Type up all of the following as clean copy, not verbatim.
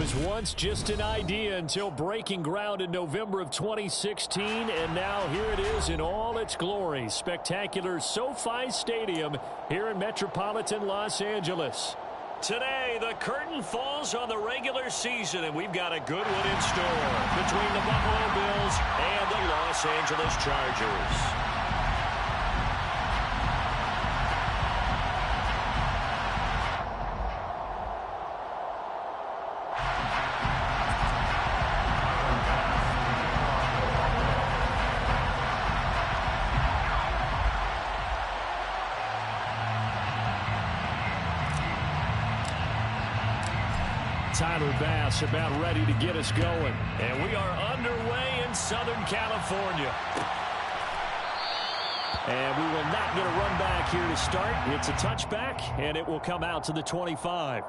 was once just an idea until breaking ground in November of 2016, and now here it is in all its glory. Spectacular SoFi Stadium here in metropolitan Los Angeles. Today, the curtain falls on the regular season, and we've got a good one in store between the Buffalo Bills and the Los Angeles Chargers. Tyler Bass about ready to get us going. And we are underway in Southern California. And we will not get a run back here to start. It's a touchback, and it will come out to the 25.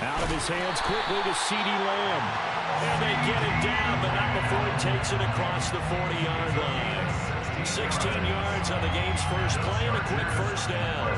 Out of his hands quickly to CeeDee Lamb. And they get it down, but not before he takes it across the 40-yard line. 16 yards on the game's first play and a quick first down.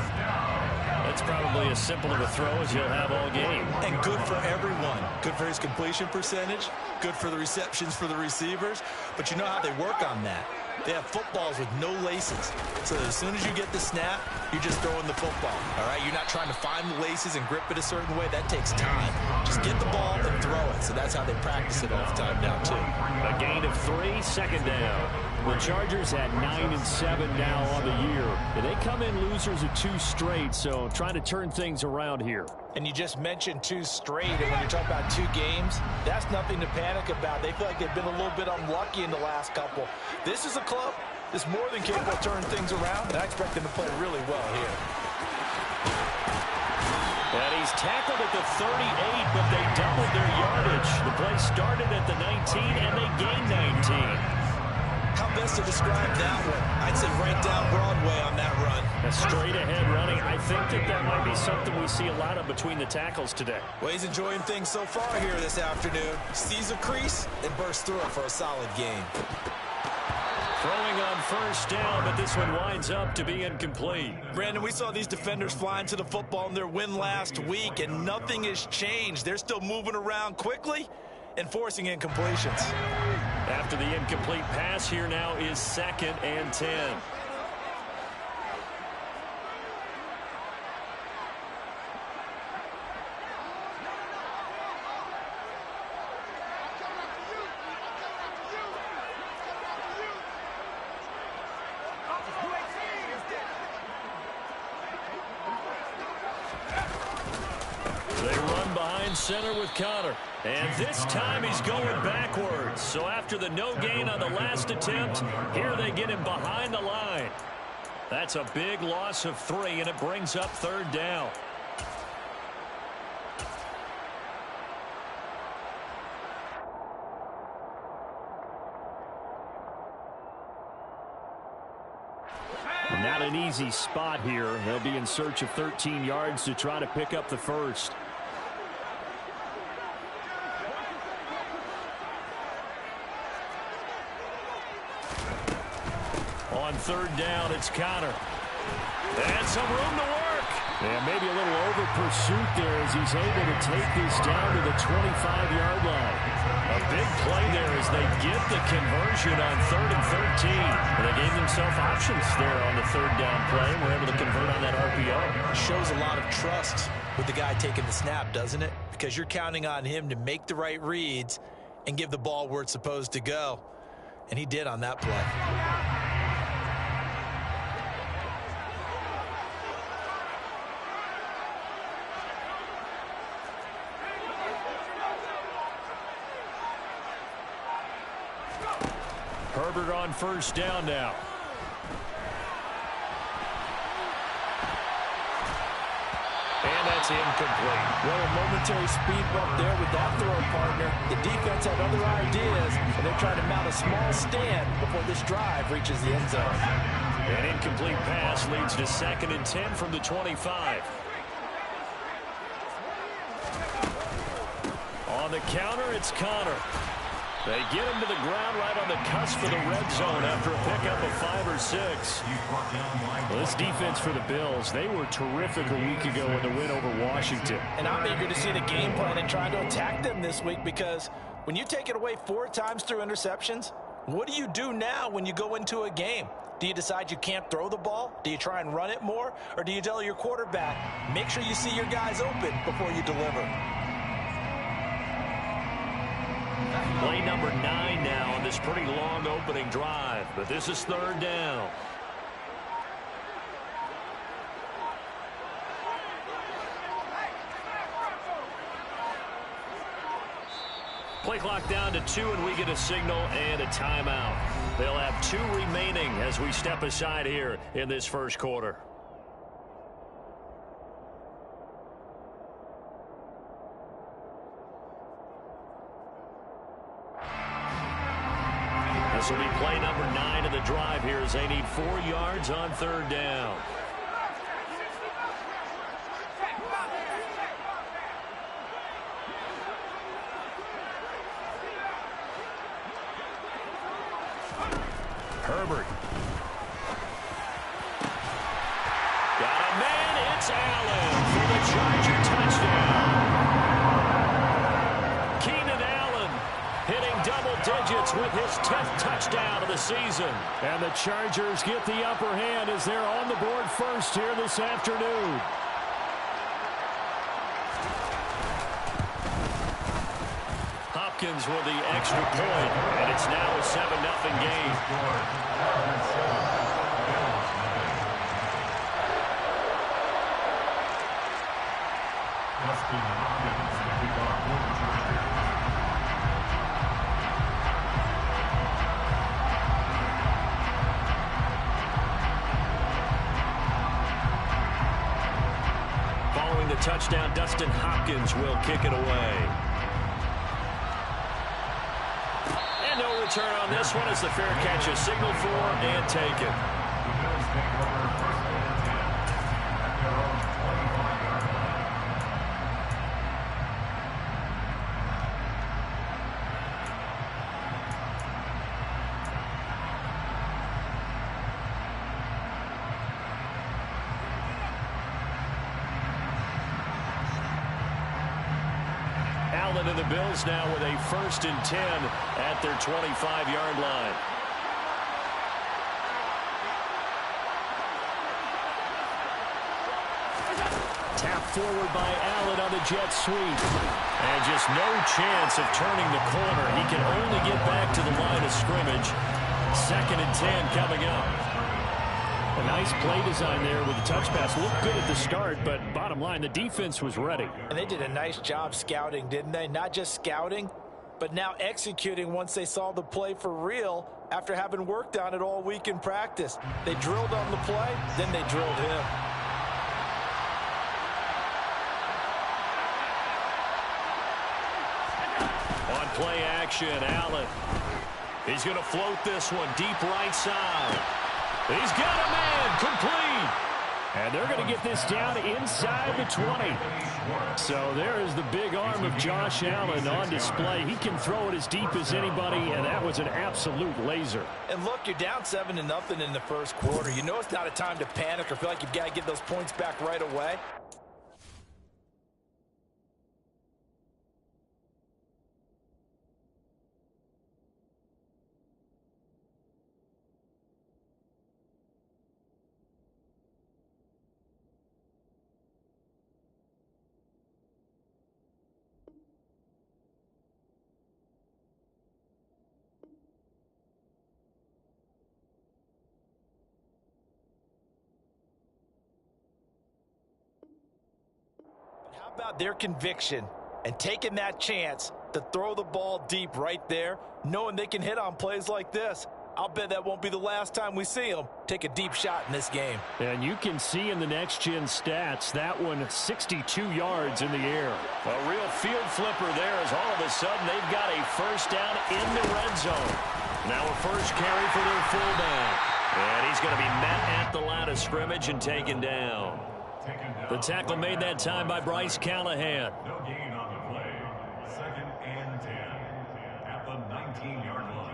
That's probably as simple of a throw as he'll have all game. And good for everyone. Good for his completion percentage. Good for the receptions for the receivers. But you know how they work on that. They have footballs with no laces. So as soon as you get the snap, you're just throwing the football. All right? You're not trying to find the laces and grip it a certain way. That takes time. Just get the ball and throw it. So that's how they practice it all the time now, too. A gain of 3, second down. The Chargers at 9-7 now on the year. And they come in losers of 2 straight, so trying to turn things around here. And you just mentioned 2 straight, and when you talk about 2 games, that's nothing to panic about. They feel like they've been a little bit unlucky in the last couple. This is a club that's more than capable of turning things around, and I expect them to play really well here. And he's tackled at the 38, but they doubled their yardage. The play started at the 19, and they gained 19. How best to describe that one? I'd say right down Broadway on that run. A straight-ahead running. I think that might be something we see a lot of between the tackles today. Well, he's enjoying things so far here this afternoon. Sees a crease and bursts through it for a solid gain. Throwing on first down, but this one winds up to be incomplete. Brandon, we saw these defenders flying to the football in their win last week, and nothing has changed. They're still moving around quickly and forcing incompletions. After the incomplete pass, here now is 2nd and 10. Center with Connor. And this time he's going backwards. So after the no gain on the last attempt, here they get him behind the line. That's a big loss of 3, and it brings up 3rd down. Not an easy spot here. They'll be in search of 13 yards to try to pick up the first. On 3rd down, it's Connor. And some room to work. And maybe a little over pursuit there as he's able to take this down to the 25-yard line. A big play there as they get the conversion on 3rd and 13. And they gave themselves options there on the 3rd down play and were able to convert on that RPO. Shows a lot of trust with the guy taking the snap, doesn't it? Because you're counting on him to make the right reads and give the ball where it's supposed to go. And he did on that play. Herbert on first down now. And that's incomplete. Well, a momentary speed bump there with that throw, partner. The defense had other ideas, and they're trying to mount a small stand before this drive reaches the end zone. An incomplete pass leads to 2nd and 10 from the 25. On the counter, it's Connor. They get him to the ground right on the cusp of the red zone after a pickup of 5 or 6. Well, this defense for the Bills, they were terrific a week ago in the win over Washington. And I'm eager to see the game plan and trying to attack them this week, because when you take it away 4 times through interceptions, what do you do now when you go into a game? Do you decide you can't throw the ball? Do you try and run it more? Or do you tell your quarterback, make sure you see your guys open before you deliver? Play number 9 now on this pretty long opening drive, but this is 3rd down. Play clock down to 2, and we get a signal and a timeout. They'll have 2 remaining as we step aside here in this first quarter. This will be play number 9 of the drive here as they need 4 yards on 3rd down. Herbert. Got a man. It's Allen for the Charger touchdown. Keenan Allen hitting double digits with his 10th touchdown of the season. And the Chargers get the upper hand as they're on the board first here this afternoon. Hopkins with the extra point, and it's now a 7-0 game. Following the touchdown, Dustin Hopkins will kick it away. And no return on this one as the fair catch is signaled for and taken. Allen and the Bills now with a 1st and 10 at their 25-yard line. Tap forward by Allen on the jet sweep. And just no chance of turning the corner. He can only get back to the line of scrimmage. 2nd and 10 coming up. A nice play design there with the touch pass. Looked good at the start, but bottom line, the defense was ready. And they did a nice job scouting, didn't they? Not just scouting, but now executing once they saw the play for real after having worked on it all week in practice. They drilled on the play, then they drilled him. On play action, Allen. He's going to float this one deep right side. He's got a man, complete. And they're going to get this down inside the 20. So there is the big arm of Josh Allen on display. He can throw it as deep as anybody, and that was an absolute laser. And look, you're down 7-0 in the first quarter. You know it's not a time to panic or feel like you've got to get those points back right away. How about their conviction and taking that chance to throw the ball deep right there, knowing they can hit on plays like this? I'll bet that won't be the last time we see him take a deep shot in this game. And you can see in the next-gen stats, that one 62 yards in the air. A real field flipper there as all of a sudden they've got a first down in the red zone. Now a first carry for their fullback. And he's going to be met at the line of scrimmage and taken down. The tackle made that time by Bryce Callahan. No gain on the play. 2nd and 10 at the 19-yard line.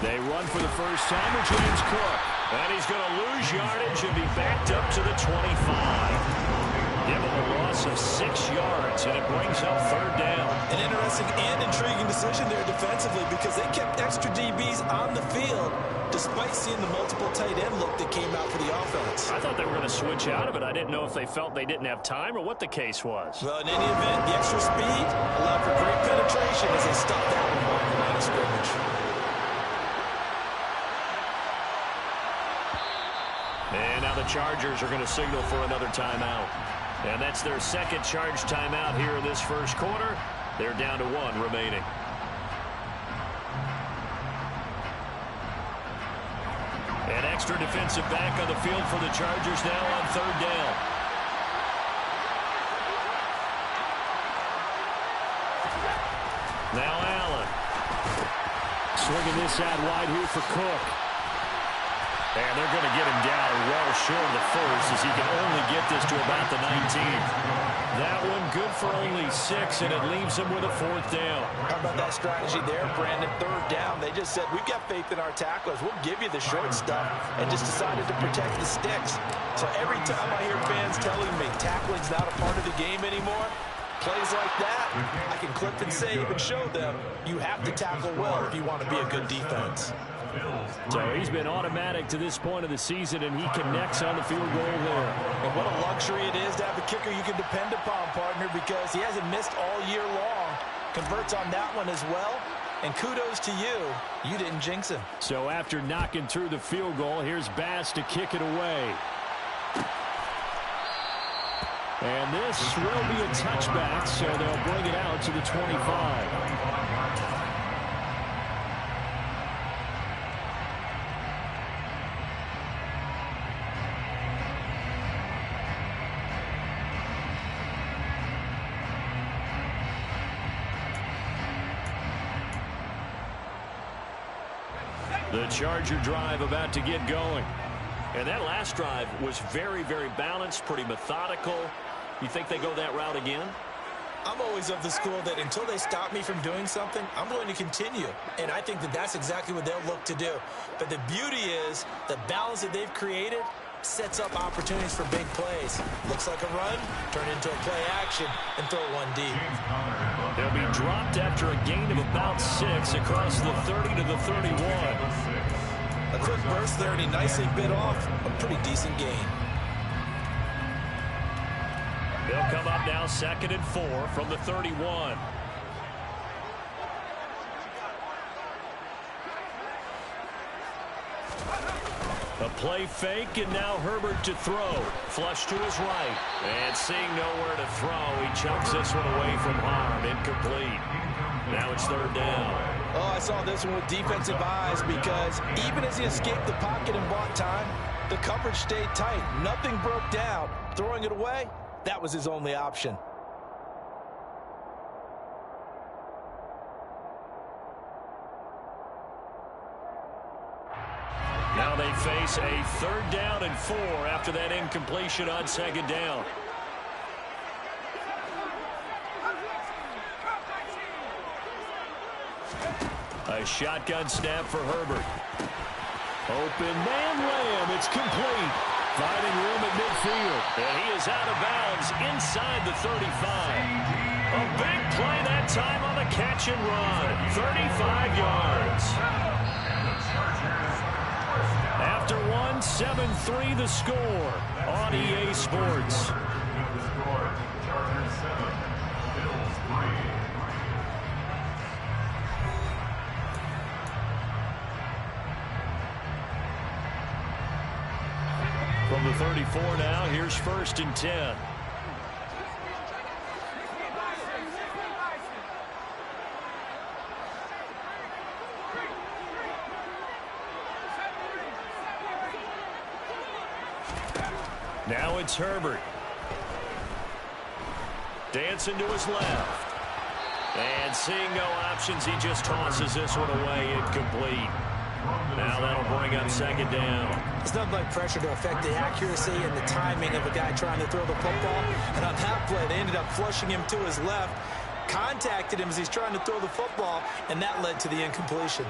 They run for the first time with James Cook. And he's going to lose yardage and be backed up to the 25. Give him a loss of 6 yards, and it brings up 3rd down. An interesting and intriguing decision there defensively because they kept extra DBs on the field despite seeing the multiple tight end look that came out for the offense. I thought they were going to switch out of it. I didn't know if they felt they didn't have time or what the case was. Well, in any event, the extra speed allowed for great penetration as they stopped that one behind the line of scrimmage. And now the Chargers are going to signal for another timeout. And that's their second charge timeout here in this first quarter. They're down to 1 remaining. An extra defensive back on the field for the Chargers now on 3rd down. Now Allen. Swinging this out wide here for Cook. And they're going to get him down well short of the first as he can only get this to about the 19th. That one good for only 6, and it leaves him with a 4th down. How about that strategy there, Brandon? 3rd down. They just said, we've got faith in our tacklers. We'll give you the short stuff, and just decided to protect the sticks. So every time I hear fans telling me tackling's not a part of the game anymore, plays like that, I can clip and save and show them you have to tackle well if you want to be a good defense. So he's been automatic to this point of the season, and he connects on the field goal there. And what a luxury it is to have a kicker you can depend upon, partner, because he hasn't missed all year long. Converts on that one as well. And kudos to you. You didn't jinx him. So after knocking through the field goal, here's Bass to kick it away. And this will be a touchback, so they'll bring it out to the 25. The Charger drive about to get going. And that last drive was very, very balanced, pretty methodical. You think they go that route again? I'm always of the school that until they stop me from doing something, I'm going to continue. And I think that that's exactly what they'll look to do. But the beauty is the balance that they've created sets up opportunities for big plays. Looks like a run, turn into a play action, and throw one deep. They'll be dropped after a gain of about 6 across the 30 to the 31. A quick burst there, and he nicely bit off a pretty decent gain. They'll come up now 2nd and 4 from the 31. A play fake, and now Herbert to throw. Flush to his right. And seeing nowhere to throw, he chucks this one away from harm. Incomplete. Now it's 3rd down. Oh, I saw this one with defensive eyes because even as he escaped the pocket and bought time, the coverage stayed tight. Nothing broke down. Throwing it away, that was his only option. Now they face a 3rd down and 4 after that incompletion on 2nd down. A shotgun snap for Herbert. Open man Lamb. It's complete. Finding room at midfield. And he is out of bounds inside the 35. A big play that time on the catch and run. 35 yards. After one, 7-3 the score on EA Sports. the score. Chargers 7, Bills 3. From the 34 now, here's 1st and 10. Now it's Herbert. Dancing to his left. And seeing no options, he just tosses this one away incomplete. Now that'll bring up 2nd down. It's nothing like pressure to affect the accuracy and the timing of a guy trying to throw the football. And on that play, they ended up flushing him to his left, contacted him as he's trying to throw the football, and that led to the incompletion.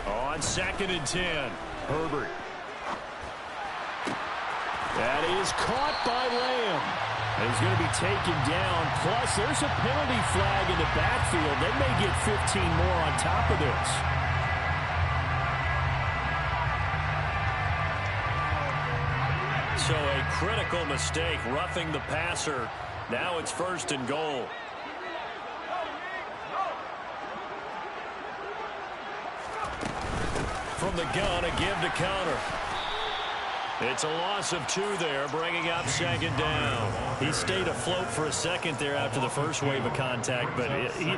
On 2nd and 10, Herbert. That is caught by Lamb. He's going to be taken down. Plus, there's a penalty flag in the backfield. They may get 15 more on top of this. So a critical mistake, roughing the passer. Now it's 1st and goal. From the gun, a give to counter. It's a loss of 2 there, bringing up 2nd down. He stayed afloat for a second there after the first wave of contact, but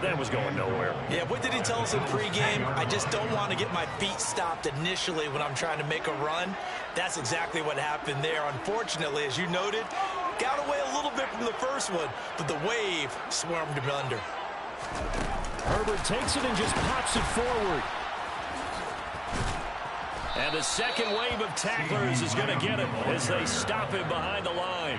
that was going nowhere. Yeah, what did he tell us in pregame? I just don't want to get my feet stopped initially when I'm trying to make a run. That's exactly what happened there. Unfortunately, as you noted, got away a little bit from the first one, but the wave swarmed him under. Herbert takes it and just pops it forward. And the second wave of tacklers is going to get him as they stop him behind the line.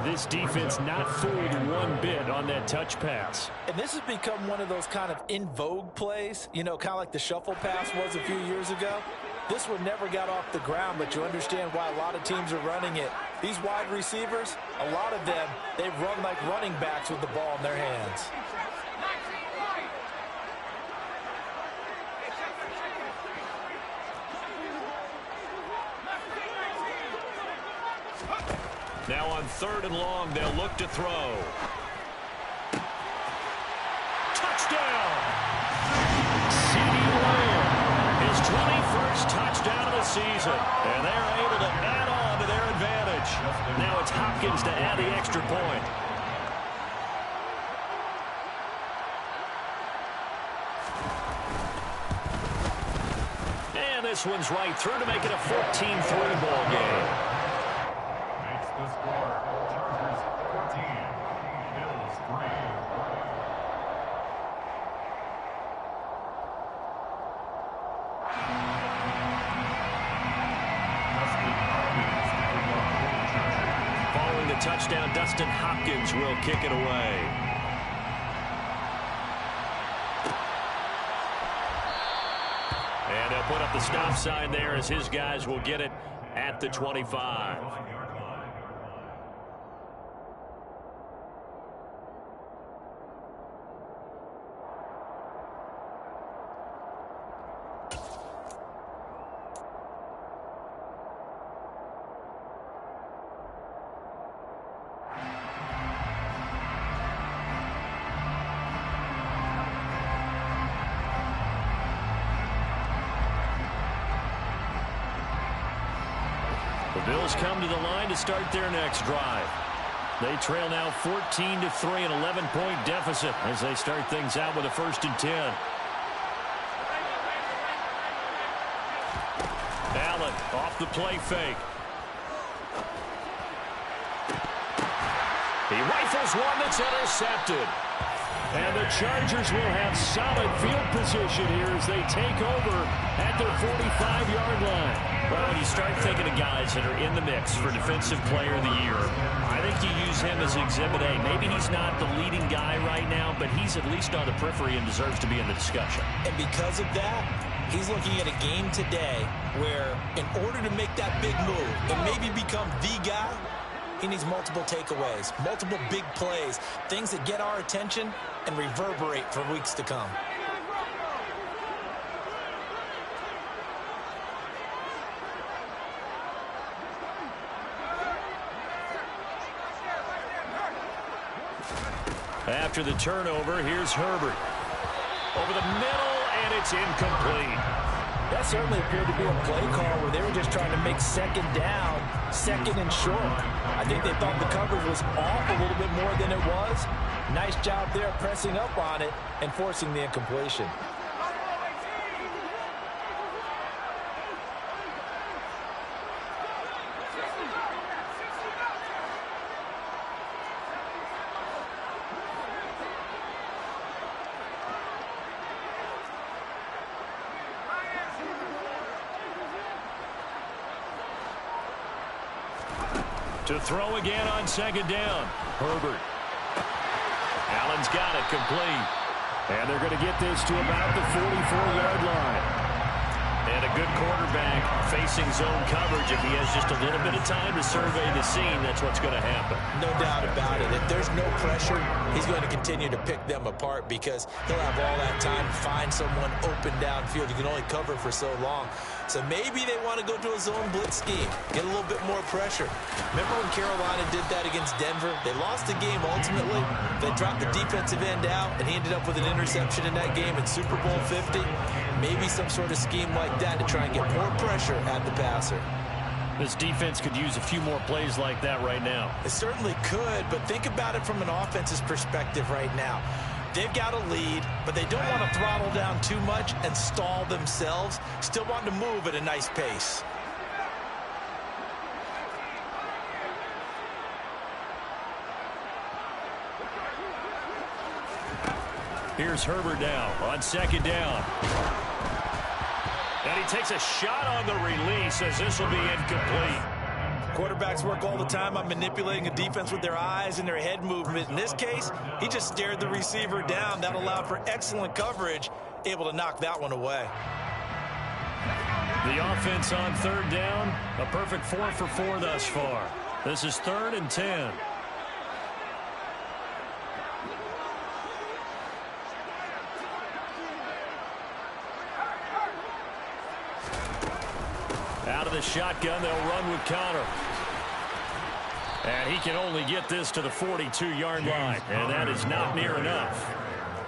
This defense not fooled one bit on that touch pass. And this has become one of those kind of in vogue plays, you know, kind of like the shuffle pass was a few years ago. This one never got off the ground, but you understand why a lot of teams are running it. These wide receivers, a lot of them, they run like running backs with the ball in their hands. Now on 3rd and long, they'll look to throw. Touchdown! CeeDee Lamb, his 21st touchdown of the season. And they're able to add on to their advantage. Now it's Hopkins to add the extra point. And this one's right through to make it a 14-3 ball game. The score, Chargers 14, Bills 3. Following the touchdown, Dustin Hopkins will kick it away. And they'll put up the stop sign there as his guys will get it at the 25. The Bills come to the line to start their next drive. They trail now 14-3, an 11-point deficit as they start things out with a 1st and 10. Allen off the play fake. He rifles one that's intercepted. And the Chargers will have solid field position here as they take over at their 45-yard line. Well, when you start thinking of guys that are in the mix for Defensive Player of the Year, I think you use him as Exhibit A. Maybe he's not the leading guy right now, but he's at least on the periphery and deserves to be in the discussion. And because of that, He's looking at a game today where in order to make that big move and maybe become the guy, he needs multiple takeaways, multiple big plays, things that get our attention and reverberate for weeks to come. After the turnover, here's Herbert. Over the middle, and it's incomplete. That certainly appeared to be a play call where they were just trying to make second down, second and short. I think they thought the coverage was off a little bit more than it was. Nice job there pressing up on it and forcing the incompletion. To throw again on second down. Herbert. Allen's got it complete. And they're going to get this to about the 44-yard line. And a good quarterback facing zone coverage. If he has just a little bit of time to survey the scene, that's what's going to happen. No doubt about it. If there's no pressure, he's going to continue to pick them apart because he'll have all that time to find someone open downfield. You can only cover for so long. So maybe they want to go to a zone blitz scheme, get a little bit more pressure. Remember when Carolina did that against Denver? They lost the game ultimately. They dropped the defensive end out, and he ended up with an interception in that game in Super Bowl 50. Maybe some sort of scheme like that to try and get more pressure at the passer. This defense could use a few more plays like that right now. It certainly could, but think about it from an offense's perspective right now. They've got a lead, but they don't want to throttle down too much and stall themselves. Still want to move at a nice pace. Here's Herbert now on second down. And he takes a shot on the release as this will be incomplete. Quarterbacks work all the time on manipulating a defense with their eyes and their head movement. In this case, he just stared the receiver down. That allowed for excellent coverage, able to knock that one away. The offense on third down, a perfect 4 for 4 thus far. This is 3rd and 10. Out of the shotgun, they'll run with Connor. And he can only get this to the 42-yard line, and that is not near enough.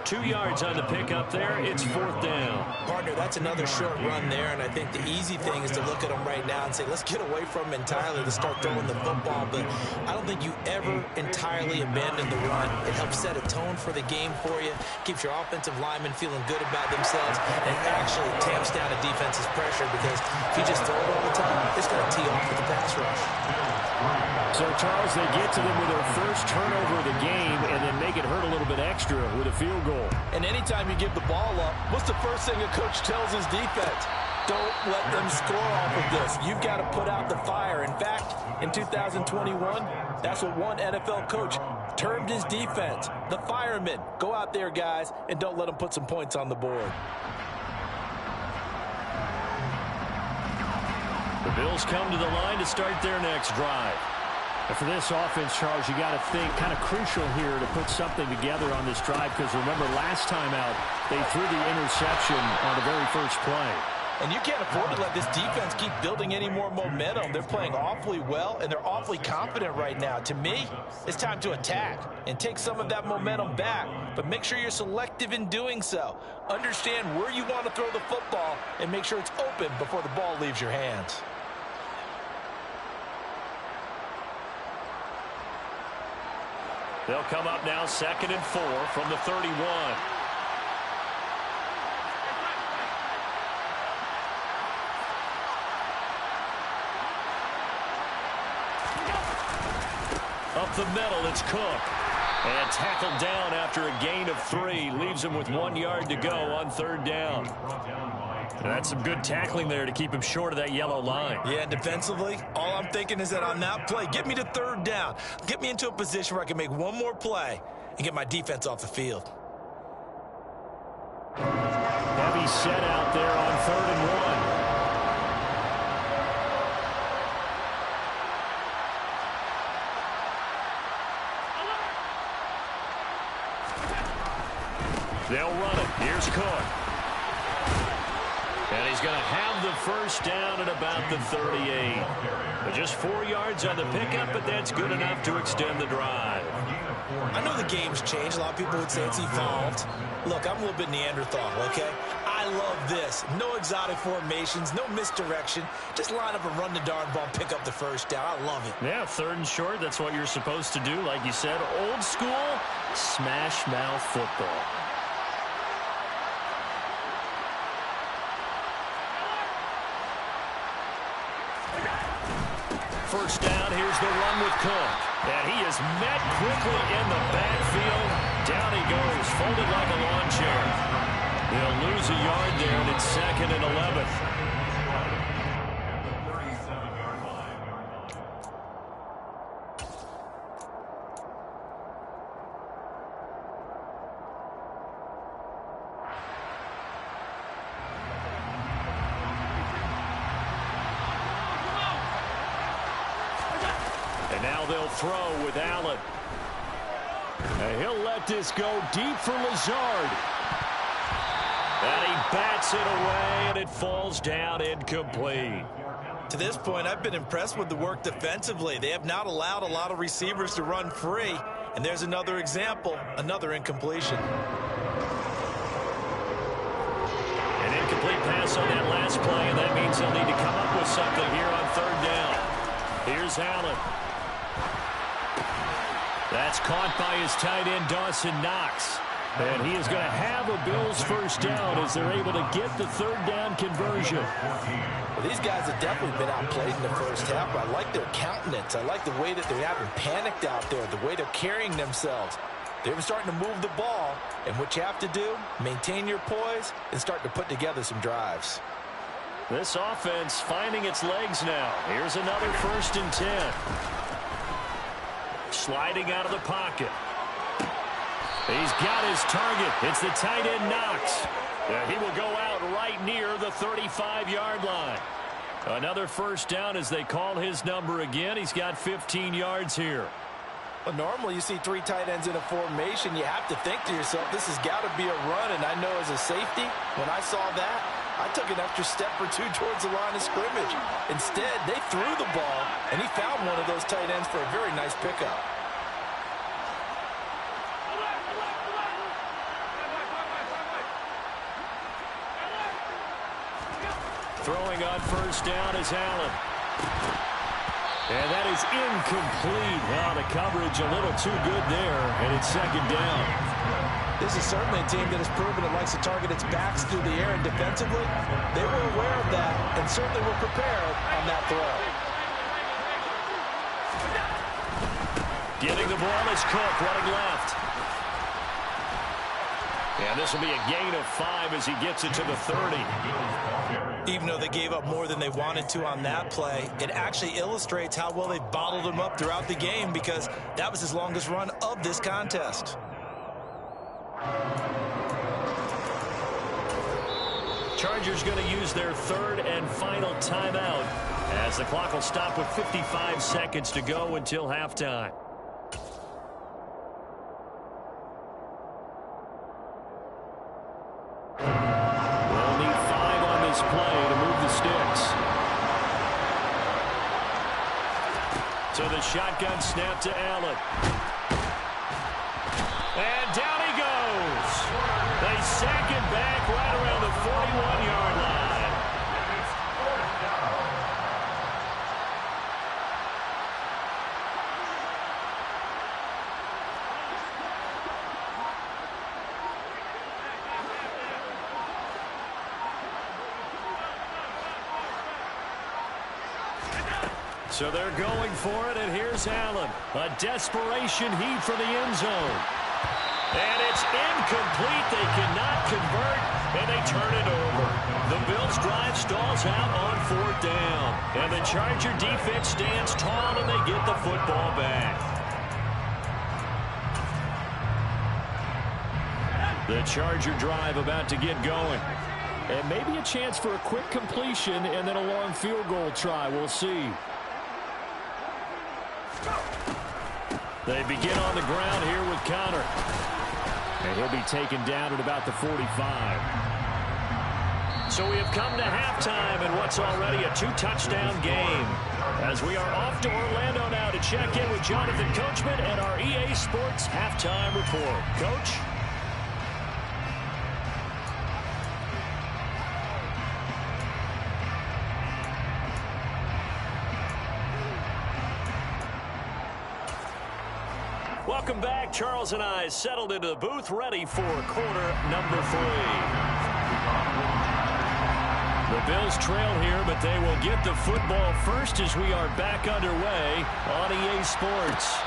2 yards on the pickup there. It's 4th down. Partner, that's another short run there, and I think the easy thing is to look at them right now and say, let's get away from them entirely to start throwing the football. But I don't think you ever entirely abandon the run. It helps set a tone for the game for you, keeps your offensive linemen feeling good about themselves, and actually tamps down a defense's pressure because if you just throw it all the time, it's going to tee off with the pass rush. So, Charles, they get to them with their first turnover of the game and then make it hurt a little bit extra with a field goal. And anytime you give the ball up, what's the first thing a coach tells his defense? Don't let them score off of this. You've got to put out the fire. In fact, in 2021, that's what one NFL coach termed his defense. The firemen. Go out there, guys, and don't let them put some points on the board. The Bills come to the line to start their next drive. And for this offense, Charles, you got to think kind of crucial here to put something together on this drive because remember last time out they threw the interception on the very first play. And you can't afford to let this defense keep building any more momentum. They're playing awfully well, and they're awfully confident right now. To me, it's time to attack and take some of that momentum back, but make sure you're selective in doing so. Understand where you want to throw the football and make sure it's open before the ball leaves your hands. They'll come up now 2nd and 4 from the 31. Up the middle, it's Cook. And tackled down after a gain of 3. Leaves him with 1 yard to go on 3rd down. And that's some good tackling there to keep him short of that yellow line. Yeah, and defensively, all I'm thinking is that on that play, get me to 3rd down. Get me into a position where I can make one more play and get my defense off the field. Heavy set out there on They'll run it. Here's Cook. And he's going to have the first down at about the 38. Just 4 yards on the pickup, but that's good enough to extend the drive. I know the game's changed. A lot of people would say it's evolved. Look, I'm a little bit Neanderthal, okay? I love this. No exotic formations, no misdirection. Just line up and run the darn ball and pick up the first down. I love it. Yeah, 3rd and short, that's what you're supposed to do. Like you said, old school, smash mouth football. First down, here's the run with Cook. And he is met quickly in the backfield. Down he goes, folded like a lawn chair. They'll lose a yard there, and it's 2nd and 11. And now they'll throw with Allen. And he'll let this go deep for Lazard. And he bats it away, and it falls down incomplete. To this point, I've been impressed with the work defensively. They have not allowed a lot of receivers to run free. And there's another example, another incompletion. An incomplete pass on that last play, and that means they'll need to come up with something here on 3rd down. Here's Allen. That's caught by his tight end, Dawson Knox. And he is going to have a Bills first down as they're able to get the 3rd down conversion. Well, these guys have definitely been outplayed in the first half. I like their countenance. I like the way that they haven't panicked out there, the way they're carrying themselves. They're starting to move the ball. And what you have to do, maintain your poise and start to put together some drives. This offense finding its legs now. Here's another 1st and 10. Sliding out of the pocket. He's got his target. It's the tight end Knox. He will go out right near the 35-yard line. Another first down as they call his number again. He's got 15 yards here. Well, normally you see 3 tight ends in a formation. You have to think to yourself, this has got to be a run. And I know as a safety, when I saw that, I took an extra step or 2 towards the line of scrimmage. Instead, they threw the ball, and he found one of those tight ends for a very nice pickup. Throwing on first down is Allen. And that is incomplete. Well, the coverage a little too good there, and it's 2nd down. This is certainly a team that has proven it likes to target its backs through the air, and defensively, they were aware of that and certainly were prepared on that throw. Getting the ball is Cook running left. And this will be a gain of 5 as he gets it to the 30. Even though they gave up more than they wanted to on that play, it actually illustrates how well they bottled him up throughout the game because that was his longest run of this contest. Chargers going to use their 3rd and final timeout as the clock will stop with 55 seconds to go until halftime. We'll need 5 on this play to move the sticks. So the shotgun snap to Allen. And down he goes. They sack it back right around the 41-yard line. So they're going for it, and here's Allen. A desperation heave for the end zone. And it's incomplete. They cannot convert, and they turn it over. The Bills' drive stalls out on 4th down. And the Charger defense stands tall, and they get the football back. The Charger drive about to get going. And maybe a chance for a quick completion and then a long field goal try. We'll see. They begin on the ground here with Connor. And And he'll be taken down at about the 45. So we have come to halftime in what's already a 2-touchdown game. As we are off to Orlando now to check in with Jonathan Coachman and our EA Sports halftime report. Coach? Welcome back. Charles and I settled into the booth, ready for quarter number 3. The Bills trail here, but they will get the football first as we are back underway on EA Sports.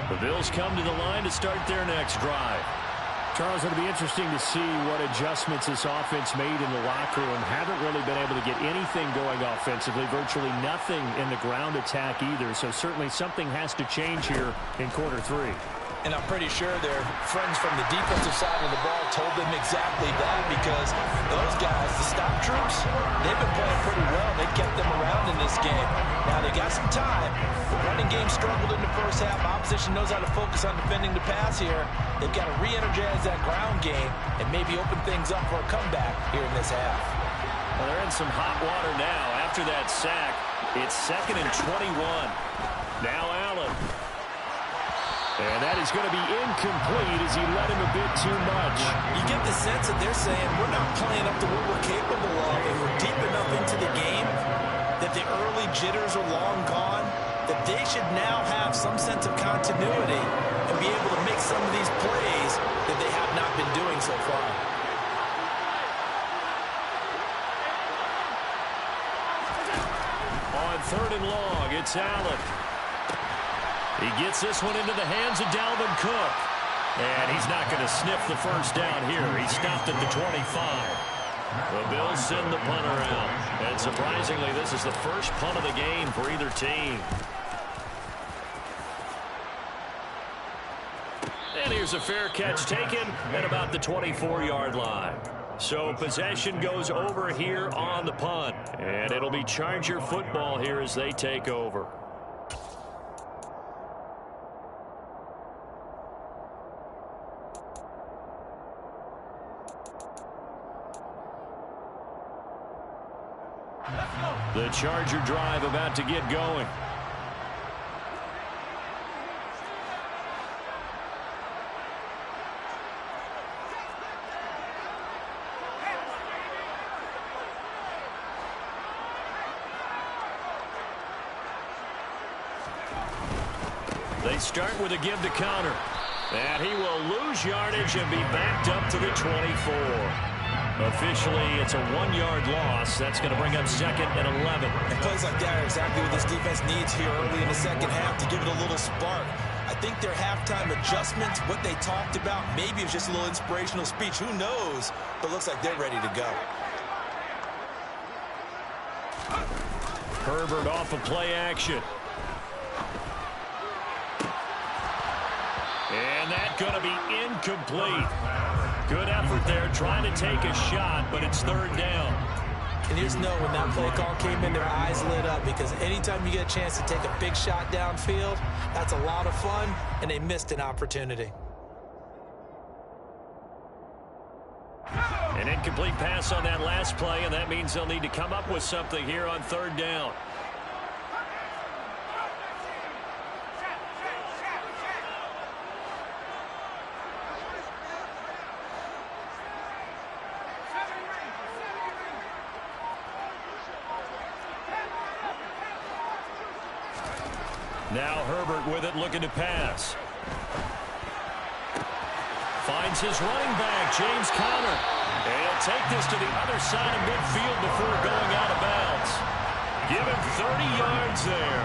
The Bills come to the line to start their next drive. Charles, it'll be interesting to see what adjustments this offense made in the locker room. Haven't really been able to get anything going offensively, virtually nothing in the ground attack either. So certainly something has to change here in quarter 3. And I'm pretty sure their friends from the defensive side of the ball told them exactly that, because those guys, the stop troops, they've been playing pretty well. They kept them around in this game. Now they got some time. The running game struggled in the first half. Opposition knows how to focus on defending the pass here. They've got to re-energize that ground game and maybe open things up for a comeback here in this half. Well, they're in some hot water now. After that sack, it's 2nd and 21. Now Allen. And that is going to be incomplete as he led him a bit too much. You get the sense that they're saying we're not playing up to what we're capable of, and we're deep enough into the game that the early jitters are long gone, that they should now have some sense of continuity and be able to make some of these plays that they have not been doing so far. On 3rd and long, it's Allen. He gets this one into the hands of Dalvin Cook. And he's not going to sniff the first down here. He stopped at the 25. The Bills send the punter out. And surprisingly, this is the first punt of the game for either team. And here's a fair catch taken at about the 24-yard line. So possession goes over here on the punt. And it'll be Charger football here as they take over. The Charger drive about to get going. They start with a give to counter. And he will lose yardage and be backed up to the 24. Officially, it's a 1-yard loss. That's going to bring up 2nd and 11. And plays like that are exactly what this defense needs here early in the second half to give it a little spark. I think their halftime adjustments, what they talked about, maybe it was just a little inspirational speech. Who knows? But it looks like they're ready to go. Herbert off of play action. And that's going to be incomplete. Good effort there, trying to take a shot, but it's 3rd down. And you just know when that play call came in, their eyes lit up, because anytime you get a chance to take a big shot downfield, that's a lot of fun, and they missed an opportunity. An incomplete pass on that last play, and that means they'll need to come up with something here on 3rd down. Now Herbert with it, looking to pass. Finds his running back, James Conner. And he'll take this to the other side of midfield before going out of bounds. Give him 30 yards there.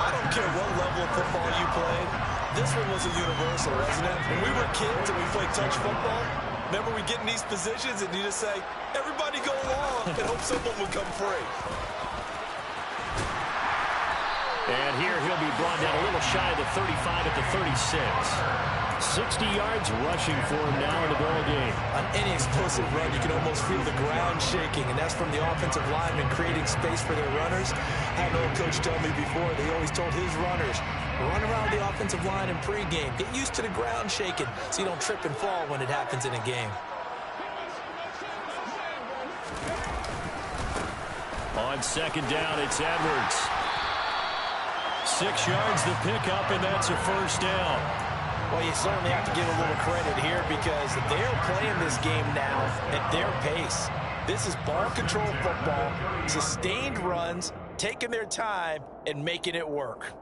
I don't care what level of football you played. This one was a universal, wasn't it? When we were kids and we played touch football, remember we get in these positions and you just say, everybody go along, and hope someone would come free. And here he'll be brought down a little shy of the 35 at the 36. 60 yards rushing for him now in the ball game. On any explosive run, you can almost feel the ground shaking, and that's from the offensive linemen creating space for their runners. I had an old coach tell me before, they always told his runners, run around the offensive line in pregame. Get used to the ground shaking so you don't trip and fall when it happens in a game. On second down, it's Edwards. 6 yards the pickup, and that's a first down. Well, you certainly have to give a little credit here because they're playing this game now at their pace. This is ball control football, sustained runs, taking their time, and making it work.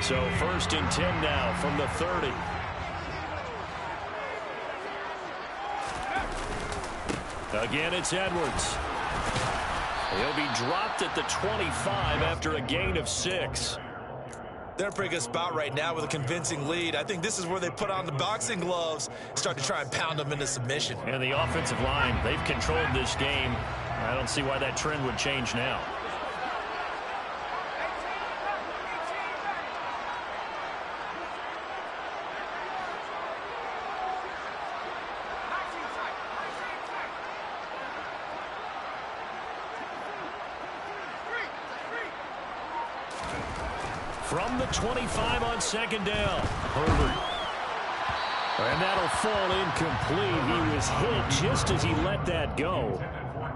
So 1st and 10 now from the 30. Again, it's Edwards. He'll be dropped at the 25 after a gain of 6. They're in a pretty good spot right now with a convincing lead. I think this is where they put on the boxing gloves, start to try and pound them into submission. And the offensive line, they've controlled this game. I don't see why that trend would change now. From the 25 on second down, Herbert. And that'll fall incomplete. He was hit just as he let that go.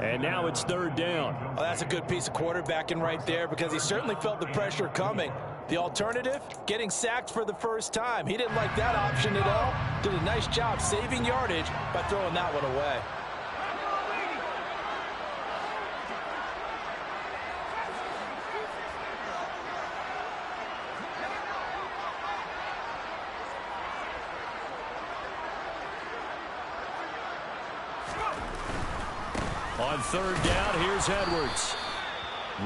And now it's 3rd down. Well, that's a good piece of quarterbacking right there because he certainly felt the pressure coming. The alternative, getting sacked for the first time. He didn't like that option at all. Did a nice job saving yardage by throwing that one away. On 3rd down, here's Edwards.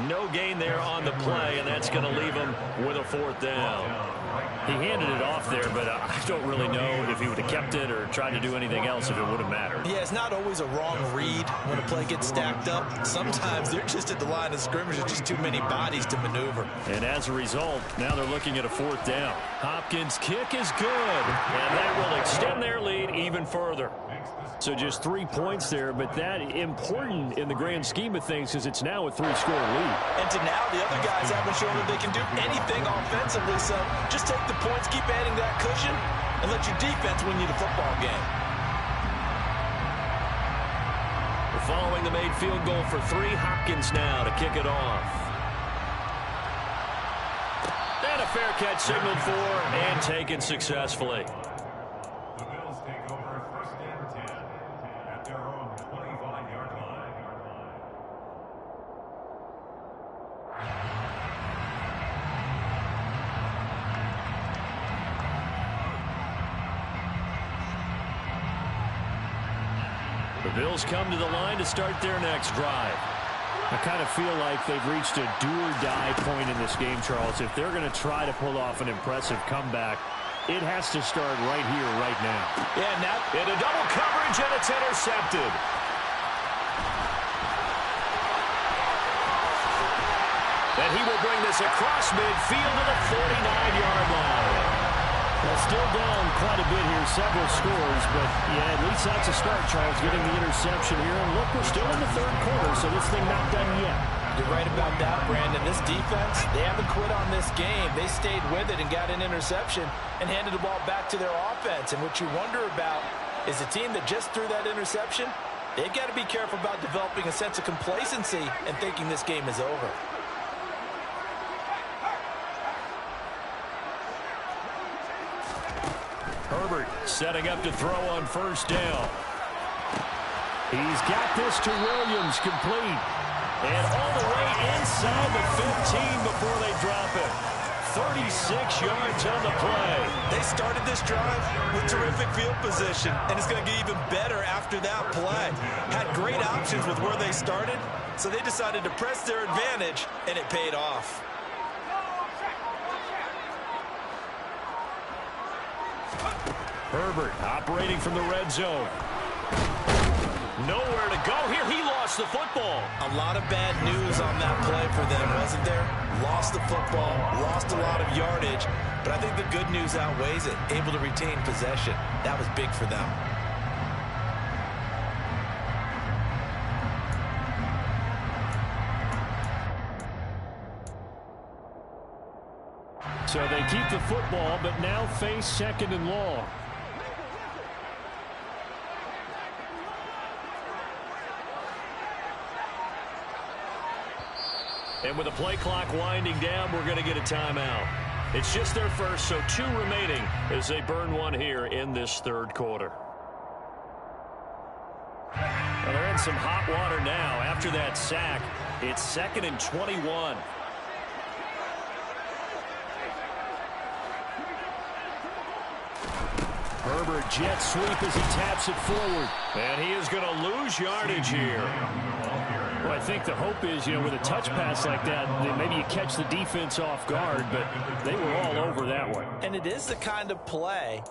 No gain there on the play, and that's going to leave him with a 4th down. He handed it off there, but I don't really know if he would have kept it or tried to do anything else if it would have mattered. Yeah, it's not always a wrong read when a play gets stacked up. Sometimes they're just at the line of scrimmage. There's just too many bodies to maneuver. And as a result, now they're looking at a 4th down. Hopkins' kick is good, and that will extend their lead even further. So just 3 points there, but that important in the grand scheme of things because it's now a 3-score lead. And to now, the other guys haven't shown that they can do anything offensively, so just take the points, keep adding that cushion, and let your defense win you the football game. Following the made field goal for 3, Hopkins now to kick it off. And a fair catch signaled for and taken successfully. The Bills come to the line to start their next drive. I kind of feel like they've reached a do-or-die point in this game, Charles. If they're going to try to pull off an impressive comeback, it has to start right here, right now. Yeah, now into double coverage, and it's intercepted. And he will bring this across midfield to the 49-yard line. Well, still down quite a bit here, several scores, but yeah, at least that's a start, Charles, getting the interception here. And look, we're still in the 3rd quarter, so this thing not done yet. You're right about that, Brandon. This defense, they haven't quit on this game. They stayed with it and got an interception and handed the ball back to their offense. And what you wonder about is the team that just threw that interception, they've got to be careful about developing a sense of complacency and thinking this game is over. Herbert setting up to throw on 1st down. He's got this to Williams, complete. And all the way inside the 15 before they drop it. 36 yards on the play. They started this drive with terrific field position, and it's going to get even better after that play. Had great options with where they started, so they decided to press their advantage, and it paid off. Herbert operating from the red zone. Nowhere to go here. He lost lost the football. A lot of bad news on that play for them, wasn't there? Lost the football, lost a lot of yardage, but I think the good news outweighs it. Able to retain possession. That was big for them. So they keep the football, but now face 2nd and long. And with the play clock winding down, we're going to get a timeout. It's just their first, so 2 remaining as they burn one here in this 3rd quarter. Well, they're in some hot water now. After that sack, it's 2nd and 21. Herbert jet sweep as he taps it forward. And he is going to lose yardage here. Well, I think the hope is, with a touch pass like that, maybe you catch the defense off guard, but they were all over that one. And it is the kind of play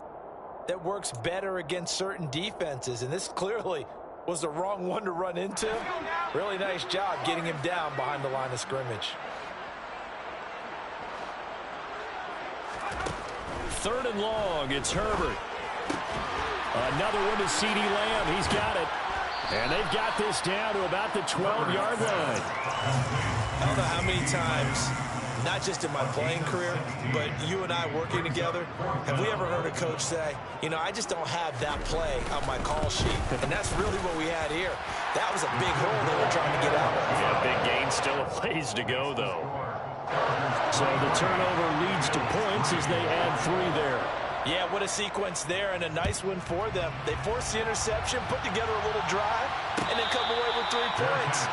that works better against certain defenses, and this clearly was the wrong one to run into. Really nice job getting him down behind the line of scrimmage. 3rd and long, it's Herbert. Another one to CeeDee Lamb. He's got it. And they've got this down to about the 12-yard line. I don't know how many times, not just in my playing career, but you and I working together, have we ever heard a coach say, I just don't have that play on my call sheet. And that's really what we had here. That was a big hole they were trying to get out of. Yeah, big gain, still a ways to go, though. So the turnover leads to points as they add 3 there. Yeah, what a sequence there, and a nice one for them. They forced the interception, put together a little drive, and then come away with 3 points.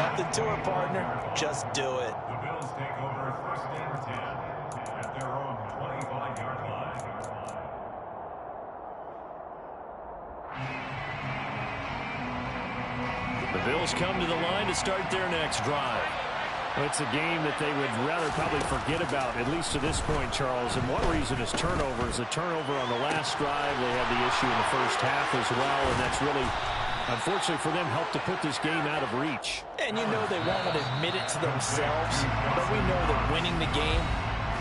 Nothing to it, partner. Just do it. The Bills take over 1st and 10 at their own 25-yard line. The Bills come to the line to start their next drive. It's a game that they would rather probably forget about, at least to this point, Charles. And one reason is turnovers. A turnover on the last drive. They had the issue in the first half as well, and that's really, unfortunately for them, helped to put this game out of reach. And they won't admit it to themselves, but we know that winning the game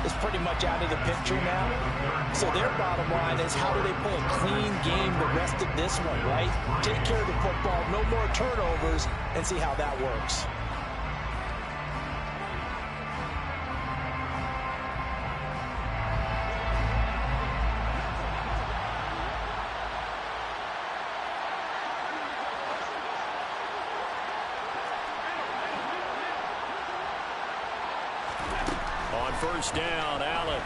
is pretty much out of the picture now. So their bottom line is, how do they play a clean game the rest of this one, right? Take care of the football, no more turnovers, and see how that works. On 1st down, Allen.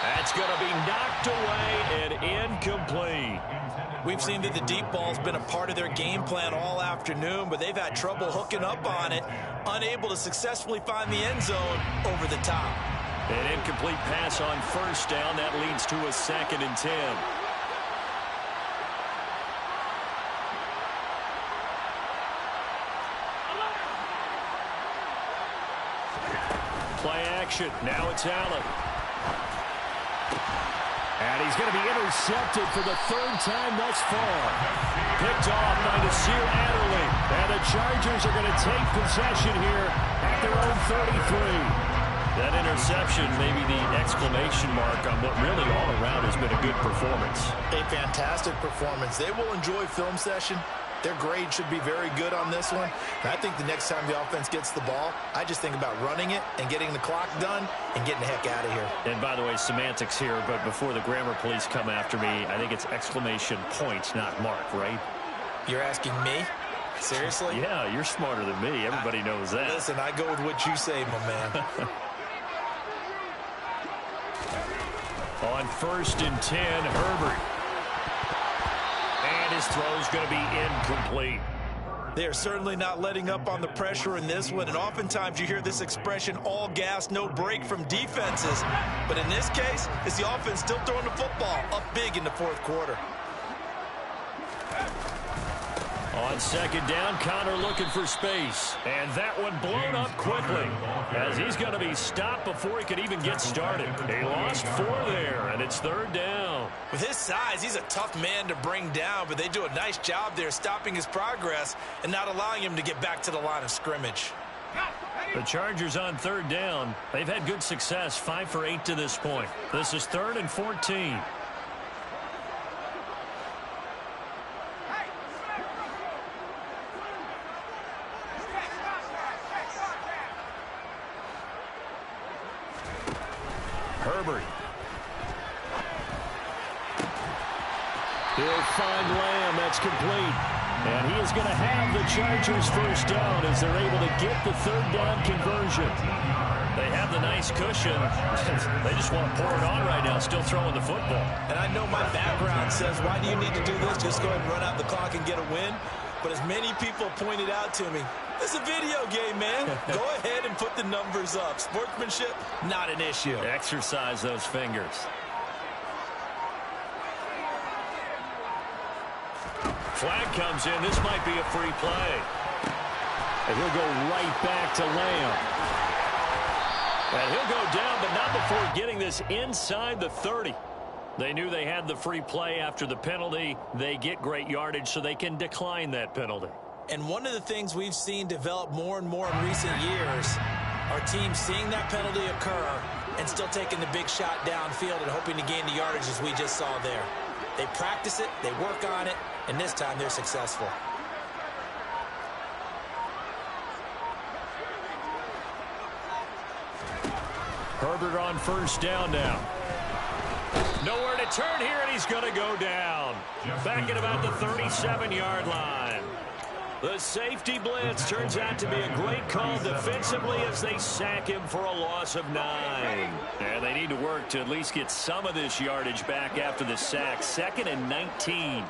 That's going to be knocked away and incomplete. We've seen that the deep ball's been a part of their game plan all afternoon, but they've had trouble hooking up on it, unable to successfully find the end zone over the top. An incomplete pass on 1st down. That leads to a 2nd and 10. Play action. Now it's Allen. And he's going to be intercepted for the 3rd time thus far. Picked off by Nasir Adderley. And the Chargers are going to take possession here at their own 33. That interception may be the exclamation mark on what really all around has been a good performance. A fantastic performance. They will enjoy film session. Their grade should be very good on this one. And I think the next time the offense gets the ball, I just think about running it and getting the clock done and getting the heck out of here. And by the way, semantics here, but before the grammar police come after me, I think it's exclamation point, not mark, right? You're asking me? Seriously? Yeah, you're smarter than me. Everybody knows that. Listen, I go with what you say, my man. On 1st and 10, Herbert. And his throw's going to be incomplete. They are certainly not letting up on the pressure in this one, and oftentimes you hear this expression, all gas, no break from defenses. But in this case, it's the offense still throwing the football up big in the 4th quarter. On 2nd down, Connor looking for space. And that one blown up quickly as he's going to be stopped before he could even get started. He lost 4 there, and it's 3rd down. down. With his size, he's a tough man to bring down, but they do a nice job there stopping his progress and not allowing him to get back to the line of scrimmage. The Chargers on third down. They've had good success, 5 for 8 to this point. This is 3rd and 14. Herbert. He'll find Lamb. That's complete. And he is going to have the Chargers first down as they're able to get the third down conversion. They have the nice cushion. They just want to pour it on right now, still throwing the football. And I know my background says, why do you need to do this? Just go ahead and run out the clock and get a win. But as many people pointed out to me, it's a video game, man. Go ahead and put the numbers up. Sportsmanship, not an issue. Exercise those fingers. Flag comes in. This might be a free play. And he'll go right back to Lamb. And he'll go down, but not before getting this inside the 30. They knew they had the free play after the penalty. They get great yardage, so they can decline that penalty. And one of the things we've seen develop more and more in recent years are teams seeing that penalty occur and still taking the big shot downfield and hoping to gain the yardage as we just saw there. They practice it, they work on it, and this time they're successful. Herbert on first down now. Nowhere to turn here, and he's going to go down. Back at about the 37-yard line. The safety blitz turns out to be a great call defensively as they sack him for a loss of 9. And they need to work to at least get some of this yardage back after the sack. 2nd and 19.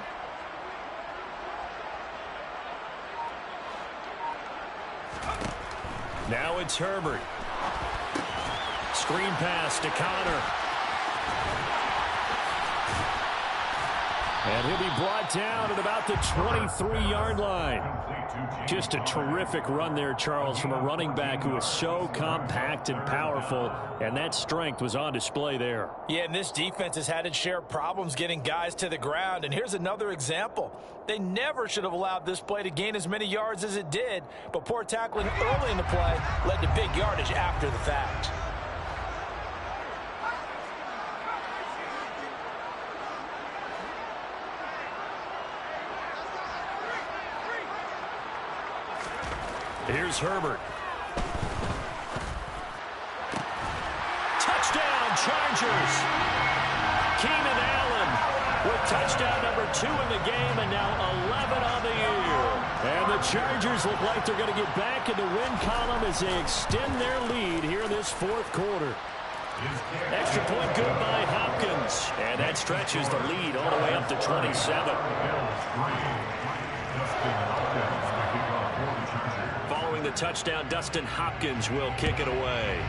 Now it's Herbert. Screen pass to Connor. And he'll be brought down at about the 23-yard line. Just a terrific run there, Charles, from a running back who is so compact and powerful, and that strength was on display there. Yeah, and this defense has had its share of problems getting guys to the ground, and here's another example. They never should have allowed this play to gain as many yards as it did, but poor tackling early in the play led to big yardage after the fact. Here's Herbert. Touchdown, Chargers. Keenan Allen with touchdown number 2 in the game and now 11 on the year. And the Chargers look like they're going to get back in the win column as they extend their lead here in this 4th quarter. Extra point good by Hopkins. And that stretches the lead all the way up to 27. Following the touchdown, Dustin Hopkins will kick it away.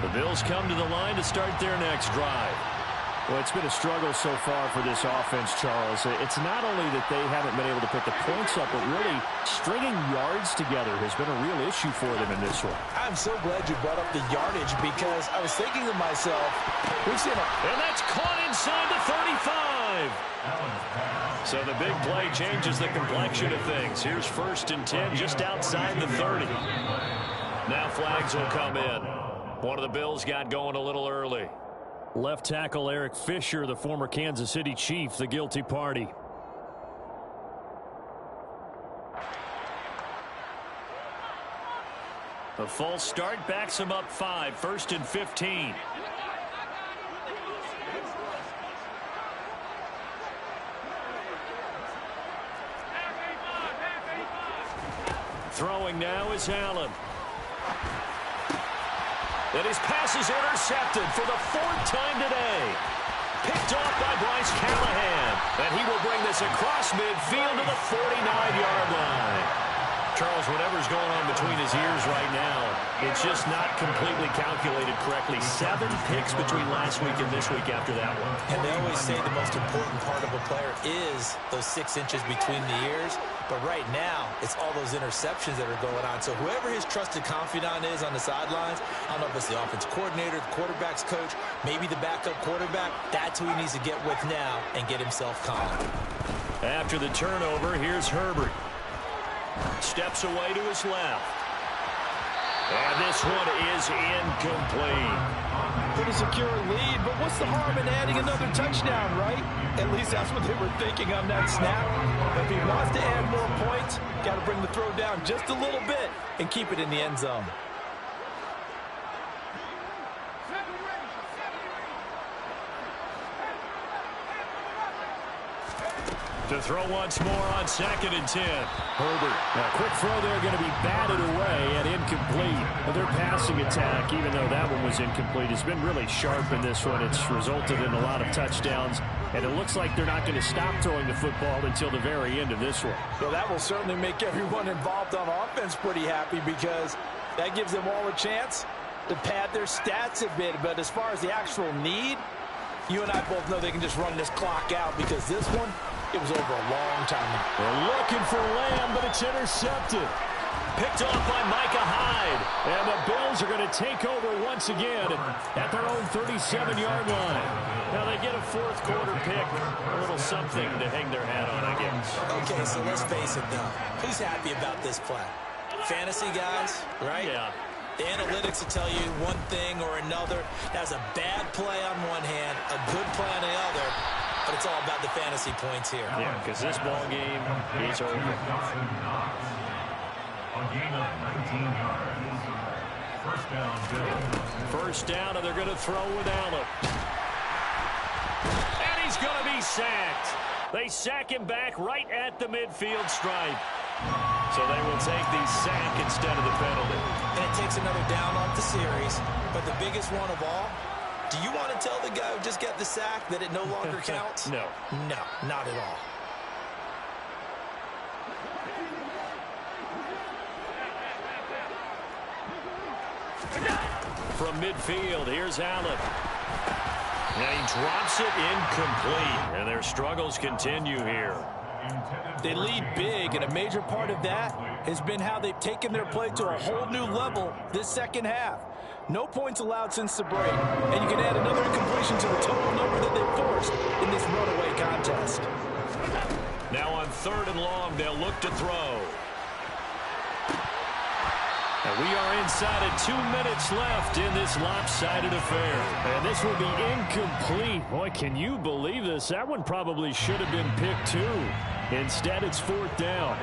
The Bills come to the line to start their next drive. Well, it's been a struggle so far for this offense, Charles. It's not only that they haven't been able to put the points up, but really stringing yards together has been a real issue for them in this one. I'm so glad you brought up the yardage because I was thinking to myself, we've seen a... And that's caught inside the 35. So the big play changes the complexion of things. Here's 1st and 10 just outside the 30. Now flags will come in. One of the Bills got going a little early. Left tackle Eric Fisher, the former Kansas City Chief, the guilty party. A false start backs him up 5, 1st and 15. Throwing now is Allen. And his pass is intercepted for the 4th time today. Picked off by Bryce Callahan. And he will bring this across midfield to the 49-yard line. Charles, whatever's going on between his ears right now, it's just not completely calculated correctly. 7 picks between last week and this week after that one. And they always say the most important part of a player is those 6 inches between the ears. But right now, it's all those interceptions that are going on. So whoever his trusted confidant is on the sidelines, I don't know if it's the offensive coordinator, the quarterback's coach, maybe the backup quarterback, that's who he needs to get with now and get himself calm. After the turnover, here's Herbert. Steps away to his left. And this one is incomplete. Pretty secure lead, but what's the harm in adding another touchdown, right? At least that's what they were thinking on that snap. But if he wants to add more points, got to bring the throw down just a little bit and keep it in the end zone. To throw once more on 2nd and 10. Herbert. A quick throw there going to be batted away and incomplete. But their passing attack, even though that one was incomplete, has been really sharp in this one. It's resulted in a lot of touchdowns. And it looks like they're not going to stop throwing the football until the very end of this one. Well, that will certainly make everyone involved on offense pretty happy because that gives them all a chance to pad their stats a bit. But as far as the actual need, you and I both know they can just run this clock out because this one, it was over a long time ago. They're looking for Lamb, but it's intercepted. Picked off by Micah Hyde. And the Bills are going to take over once again at their own 37-yard line. Now they get a 4th quarter pick. A little something to hang their hat on, I guess. Okay, so let's face it, though. Who's happy about this play? Fantasy guys, right? Yeah. The analytics will tell you one thing or another. That's a bad play on one hand, a good play on the other. But it's all about the fantasy points here. Yeah, because this ball game is over. A gain of 19 yards. First down, Bills. First down, and they're going to throw with Allen. And he's going to be sacked. They sack him back right at the midfield stripe. So they will take the sack instead of the penalty. And it takes another down off the series. But the biggest one of all, do you want to tell the guy who just got the sack that it no longer counts? No. No, not at all. From midfield, here's Allen. And he drops it incomplete. And their struggles continue here. They lead big, and a major part of that has been how they've taken their play to a whole new level this second half. No points allowed since the break, and you can add another incompletion to the total number that they forced in this runaway contest. Now on 3rd and long, they'll look to throw. And we are inside of 2 minutes left in this lopsided affair. And this will be incomplete. Boy, can you believe this? That one probably should have been picked too. Instead, it's 4th down.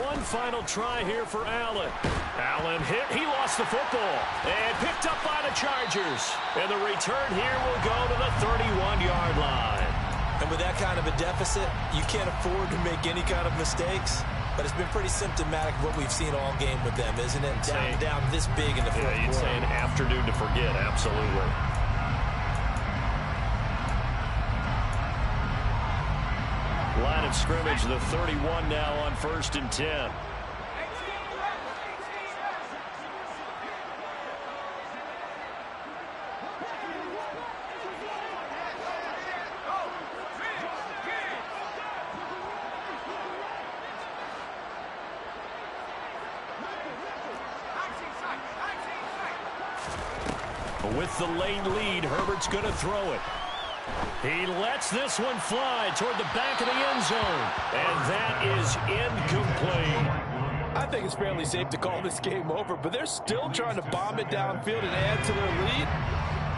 One final try here for Allen. Allen hit. He lost the football. And picked up by the Chargers. And the return here will go to the 31-yard line. And with that kind of a deficit, you can't afford to make any kind of mistakes. But it's been pretty symptomatic of what we've seen all game with them, isn't it? Down this big in the 4th quarter. You'd say an afternoon to forget. Absolutely. Line of scrimmage, the 31 now on 1st and 10. With the late lead, Herbert's going to throw it. He lets this one fly toward the back of the end zone. And that is incomplete. I think it's fairly safe to call this game over, but they're still trying to bomb it downfield and add to their lead.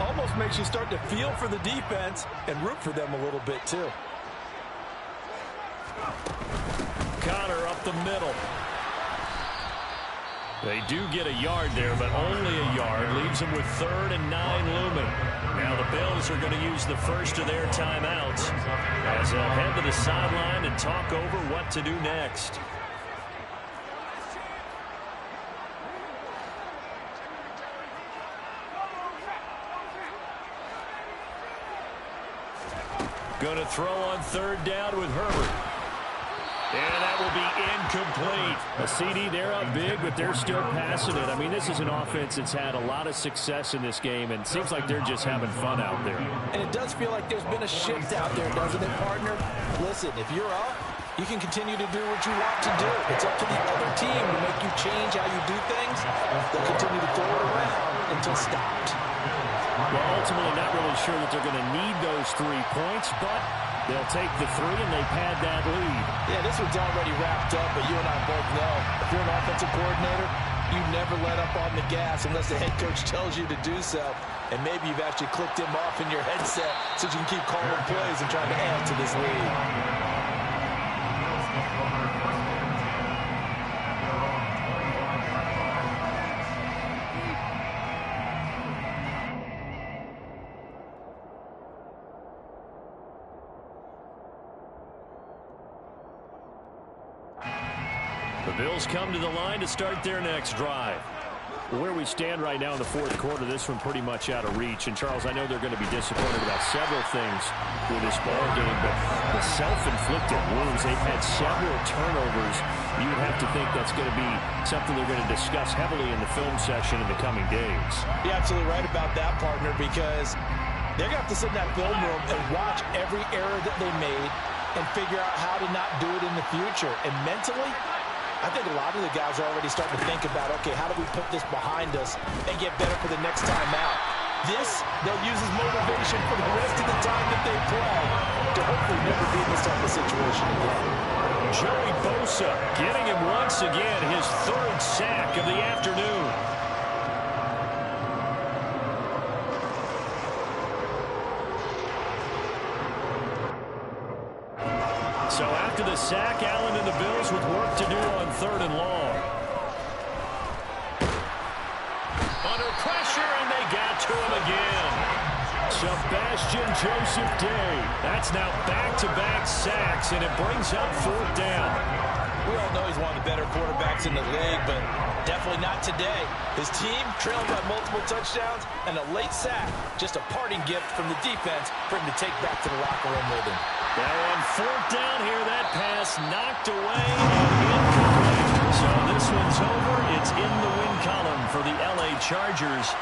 Almost makes you start to feel for the defense and root for them a little bit, too. Connor up the middle. They do get a yard there, but only a yard. Leaves them with 3rd and 9 looming. Now the Bills are going to use the first of their timeouts as they'll head to the sideline and talk over what to do next. Going to throw on third down with Herbert. And that will be incomplete. A CD, they're up big, but they're still passing it. I mean, this is an offense that's had a lot of success in this game, and it seems like they're just having fun out there. And it does feel like there's been a shift out there, doesn't it, partner? Listen, if you're up, you can continue to do what you want to do. It's up to the other team to make you change how you do things. They'll continue to throw it around until stopped. Well, ultimately, not really sure that they're going to need those 3 points, but they'll take the 3 and they pad that lead. Yeah, this one's already wrapped up, but you and I both know if you're an offensive coordinator, you never let up on the gas unless the head coach tells you to do so. And maybe you've actually clicked him off in your headset so you can keep calling plays and trying to add to this lead. The Bills come to the line to start their next drive. Where we stand right now in the fourth quarter, this one pretty much out of reach. And, Charles, I know they're going to be disappointed about several things with this ball game, but the self-inflicted wounds, they've had several turnovers. You would have to think that's going to be something they're going to discuss heavily in the film session in the coming days. You're absolutely right about that, partner, because they're going to have to sit in that film room and watch every error that they made and figure out how to not do it in the future. And mentally, I think a lot of the guys are already starting to think about, okay, how do we put this behind us and get better for the next time out? This, they'll use as motivation for the rest of the time that they play to hopefully never be in this type of situation again. Joey Bosa getting him once again, his 3rd sack of the afternoon. So after the sack, Allen and the Bills with work to do on 3rd and long. Under pressure, and they got to him again. Sebastian Joseph Day. That's now back-to-back sacks, and it brings up 4th down. We all know he's one of the better quarterbacks in the league, but definitely not today. His team trailed by multiple touchdowns, and a late sack, just a parting gift from the defense for him to take back to the locker room with him. Now on 4th down here, that pass knocked away and incomplete. So this one's over. It's in the win column for the LA Chargers.